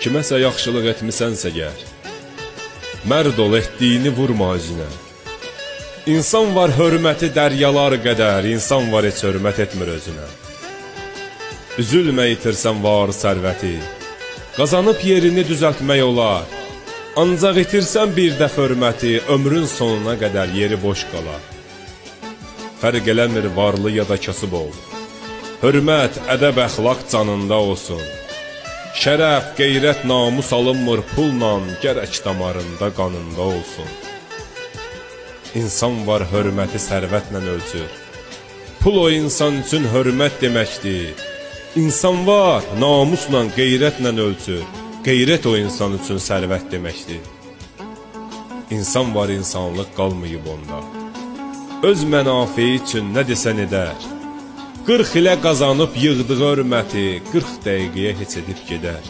Kiməsə yaxşılıq etmisənsə gər, mərd ol, etdiyini vurma özünə. İnsan var hörməti dəryalar qədər, insan var heç hörmət etmir özünə. Üzülmə itirsən var sərvəti, qazanıb yerini düzəltmək olar. Ancaq itirsən bir dəf hörməti, ömrün sonuna qədər yeri boş qalar. Fərq eləmir varlı ya da kasıb ol, hörmət, ədəb, əxlaq canında olsun. Şərəf, qeyrət, namus alınmır pulla, gərək damarında, qanında olsun. İnsan var hörməti sərvətlə ölçür, pul o insan üçün hörmət deməkdir. İnsan var namusla, qeyrətlə ölçür, qeyrət o insan üçün sərvət deməkdir. İnsan var insanlıq qalmayıb onda, öz mənafi üçün nə desən edər. 40 ilə qazanıb yığdığı hörməti 40 dəqiqəyə heç edib gedər.